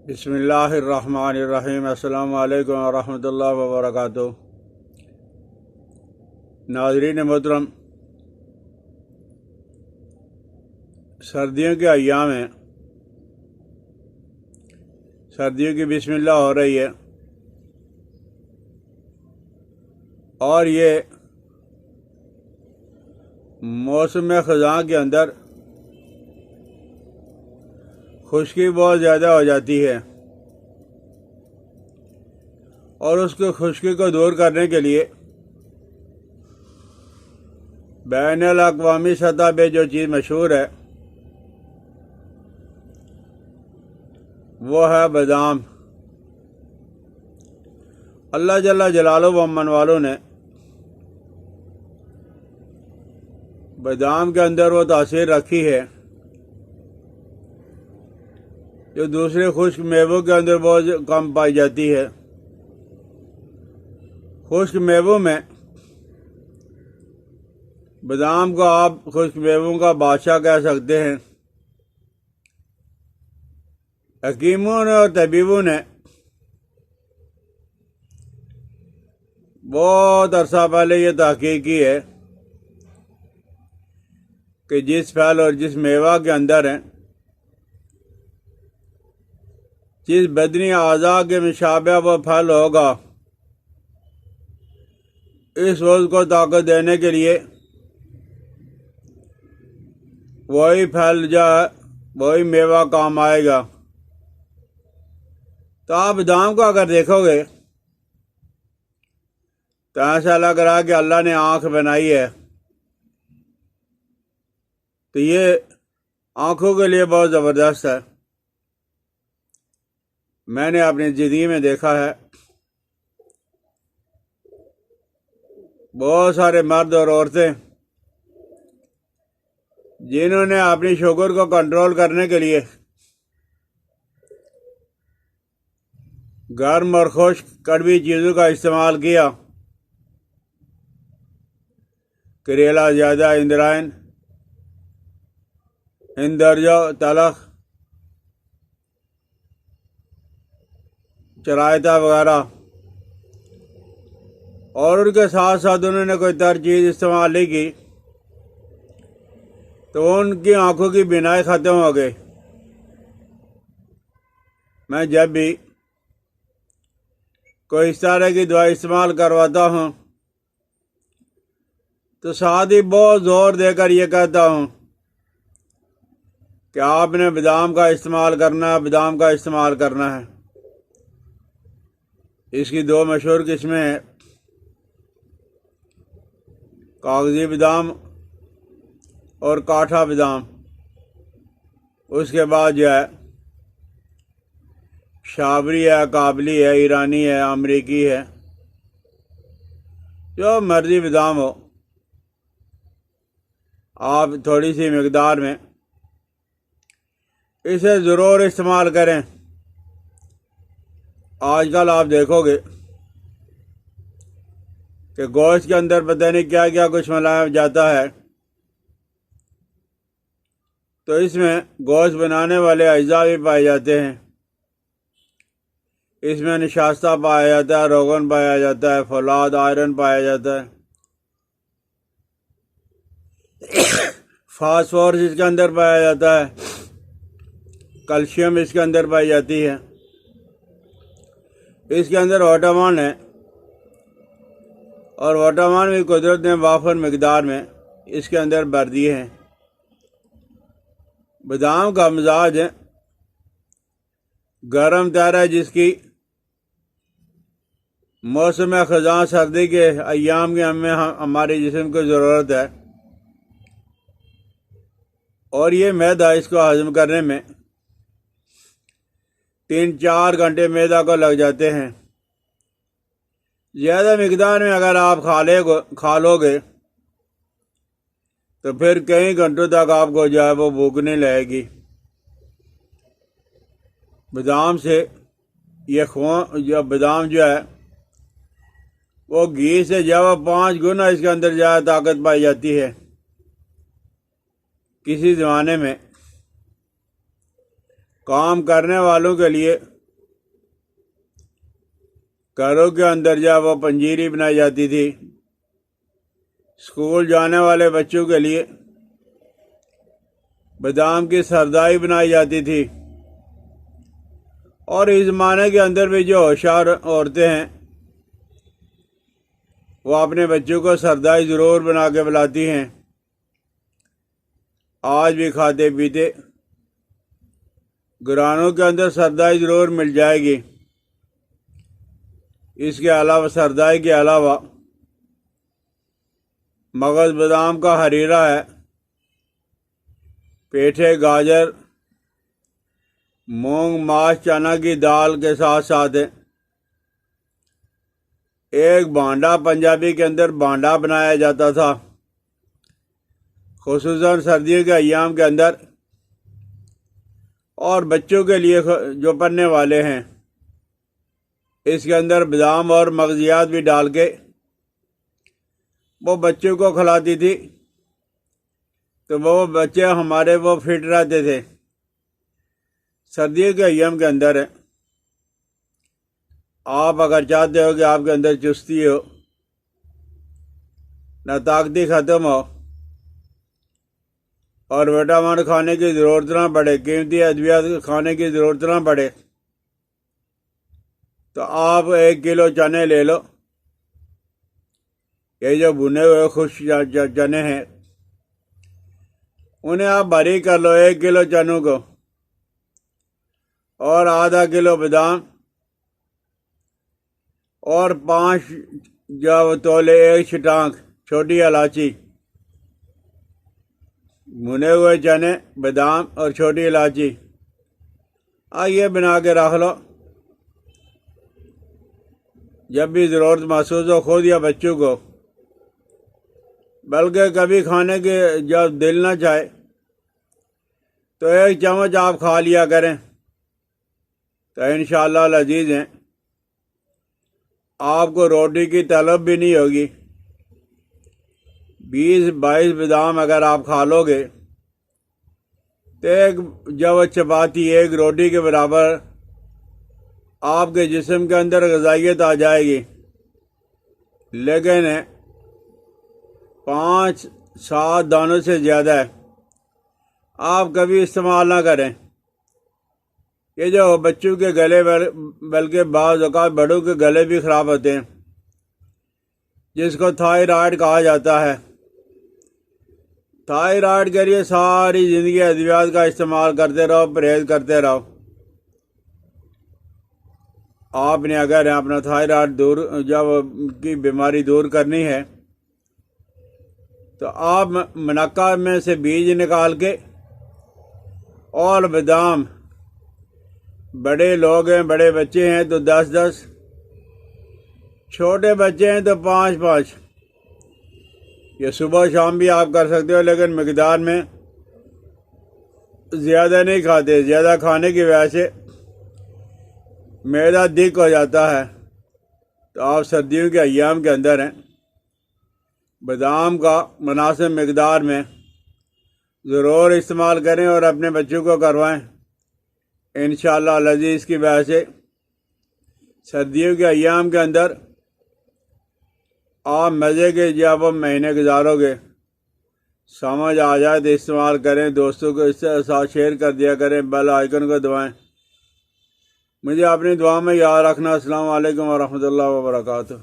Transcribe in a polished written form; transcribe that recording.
بسم اللہ الرحمن الرحیم۔ السلام علیکم ورحمۃ اللہ وبرکاتہ۔ ناظرین محترم، سردیوں کے ایام ہیں، سردیوں کی بسم اللہ ہو رہی ہے، اور یہ موسم خزاں کے اندر خشکی بہت زیادہ ہو جاتی ہے، اور اس کو خشکی کو دور کرنے کے لیے بین الاقوامی سطح پہ جو چیز مشہور ہے وہ ہے بادام۔ اللہ جل جلالہ و من والوں نے بادام کے اندر وہ تاثیر رکھی ہے جو دوسرے خشک میووں کے اندر بہت کم پائی جاتی ہے۔ خشک میووں میں بادام کو آپ خشک میووں کا بادشاہ کہہ سکتے ہیں۔ حکیموں نے اور طبیبوں نے بہت عرصہ پہلے یہ تحقیق کی ہے کہ جس پھل اور جس میوہ کے اندر ہیں، جس بدنی اعضاء کے مشابہ وہ پھل ہوگا، اس روز کو طاقت دینے کے لیے وہی پھل جو ہے وہی میوہ کام آئے گا۔ تو آپ بادام کو اگر دیکھو گے تو ایسا لگ رہا ہے کہ اللہ نے آنکھ بنائی ہے، تو یہ آنکھوں کے لیے بہت زبردست ہے۔ میں نے اپنی زندگی میں دیکھا ہے بہت سارے مرد اور عورتیں جنہوں نے اپنی شوگر کو کنٹرول کرنے کے لیے گرم اور خشک کڑوی چیزوں کا استعمال کیا، کریلا زیادہ، اندرائن، اندرجو، تلخ، چرائتا وغیرہ، اور ان کے ساتھ ساتھ انہوں نے کوئی تر چیز استعمال نہیں کی تو ان کی آنکھوں کی بینائی ختم ہو گئی۔ میں جب بھی کوئی اس طرح کی دوائی استعمال کرواتا ہوں تو ساتھ ہی بہت زور دے کر یہ کہتا ہوں کہ آپ نے بادام کا استعمال کرنا ہے، بادام کا استعمال کرنا ہے۔ اس کی دو مشہور قسمیں ہیں، کاغذی بادام اور کاٹھا بادام۔ اس کے بعد جو ہے شابری ہے، کابلی ہے، ایرانی ہے، امریکی ہے، جو مرضی بادام ہو، آپ تھوڑی سی مقدار میں اسے ضرور استعمال کریں۔ آج کل آپ دیکھو گے کہ گوشت کے اندر پتہ نہیں کیا کیا کچھ ملایا جاتا ہے، تو اس میں گوشت بنانے والے اجزاء بھی پائے جاتے ہیں۔ اس میں نشاستہ پایا جاتا ہے، روغن پایا جاتا ہے، فولاد، آئرن پایا جاتا ہے، فاسفورس اس کے اندر پایا جاتا ہے، کیلشیم اس کے اندر پائی جاتی ہے۔ اس کے اندر وٹامن ہے، اور وٹامن بھی قدرت نے وافر مقدار میں اس کے اندر بھر دیے ہیں۔ بادام کا مزاج ہے گرم تر ہے، جس کی موسم خزاں سردی کے ایام کے میں ہمارے جسم کو ضرورت ہے، اور یہ معدہ اس کو ہضم کرنے میں 3-4 گھنٹے معدہ کو لگ جاتے ہیں۔ زیادہ مقدار میں اگر آپ کھا لو گے تو پھر کئی گھنٹوں تک آپ کو جو ہے وہ بھوک نہیں لگے گی۔ بادام سے بادام جو ہے وہ گھی سے جو ہے 5 گنا اس کے اندر زیادہ طاقت پائی جاتی ہے۔ کسی زمانے میں کام کرنے والوں کے لیے گھروں کے اندر جب وہ پنجیری بنائی جاتی تھی اسکول جانے والے بچوں کے لیے، بادام کی سردائی بنائی جاتی تھی، اور اس زمانے کے اندر بھی جو ہوشیار عورتیں ہیں وہ اپنے بچوں کو سردائی ضرور بنا کے پلاتی ہیں، آج بھی کھاتے پیتے گرانوں کے اندر سردائی ضرور مل جائے گی۔ اس کے علاوہ سردائی کے علاوہ مغز بادام کا حریرہ ہے، پیٹھے، گاجر، مونگ، ماش، چنا کی دال کے ساتھ ساتھ ایک بانڈا، پنجابی کے اندر بانڈا بنایا جاتا تھا، خصوصاً سردیوں کے ایام کے اندر، اور بچوں کے لیے جو پڑھنے والے ہیں اس کے اندر بادام اور مغزیات بھی ڈال کے وہ بچوں کو کھلاتی تھی، تو وہ بچے ہمارے وہ فٹ رہتے تھے۔ سردیوں کے ایام کے اندر آپ اگر چاہتے ہو کہ آپ کے اندر چستی ہو، نہ طاقتی ختم ہو، اور وٹامن کھانے کی ضرورت نہ پڑے، قیمتی ادویات کھانے کی ضرورت نہ پڑے، تو آپ 1 کلو چنے لے لو، یہ جو بھنے ہوئے خشک چنے ہیں انہیں آپ باریک کر لو، 1 کلو چنوں کو، اور آدھا کلو بادام، اور 5 تولے 1 چھٹانک چھوٹی الائچی، بھنے ہوئے چنے، بادام اور چھوٹی الائچی، یہ بنا کے رکھ لو، جب بھی ضرورت محسوس ہو خود یا بچوں کو، بلکہ کبھی کھانے کے جب دل نہ چاہے تو 1 چمچ آپ کھا لیا کریں، تو انشاءاللہ العزیز ہیں آپ کو روٹی کی طلب بھی نہیں ہوگی۔ 20-22 بادام اگر آپ کھا لو گے تو ایک جب چپاتی، 1 روٹی کے برابر آپ کے جسم کے اندر غذائیت آ جائے گی، لیکن 5-7 دانوں سے زیادہ ہے آپ کبھی استعمال نہ کریں۔ یہ جو بچوں کے گلے، بلکہ بعض اوقات بڑوں کے گلے بھی خراب ہوتے ہیں، جس کو تھائرائڈ کہا جاتا ہے، تھائرائڈ کے لیے ساری زندگی ادویات کا استعمال کرتے رہو، پرہیز کرتے رہو۔ آپ نے اگر اپنا تھائرائڈ دور جب کی بیماری دور کرنی ہے تو آپ منقع میں سے بیج نکال کے، اور بادام، بڑے لوگ ہیں، بڑے بچے ہیں تو 10-10، چھوٹے بچے ہیں تو 5-5، یہ صبح شام بھی آپ کر سکتے ہو، لیکن مقدار میں زیادہ نہیں کھاتے، زیادہ کھانے کی وجہ سے معدہ دک ہو جاتا ہے، تو آپ سردیوں کے ایام کے اندر ہیں بادام کا مناسب مقدار میں ضرور استعمال کریں اور اپنے بچوں کو کروائیں، انشاءاللہ العزیز کی وجہ سے سردیوں کے ایام کے اندر آپ مزے کے جب مہینے گزارو گے، سمجھ آ جائے تو استعمال کریں، دوستوں کو اس کے ساتھ شیئر کر دیا کریں، بیل آئیکن کو دبائیں۔ مجھے اپنی دعا میں یاد رکھنا۔ السلام علیکم ورحمۃ اللہ وبرکاتہ۔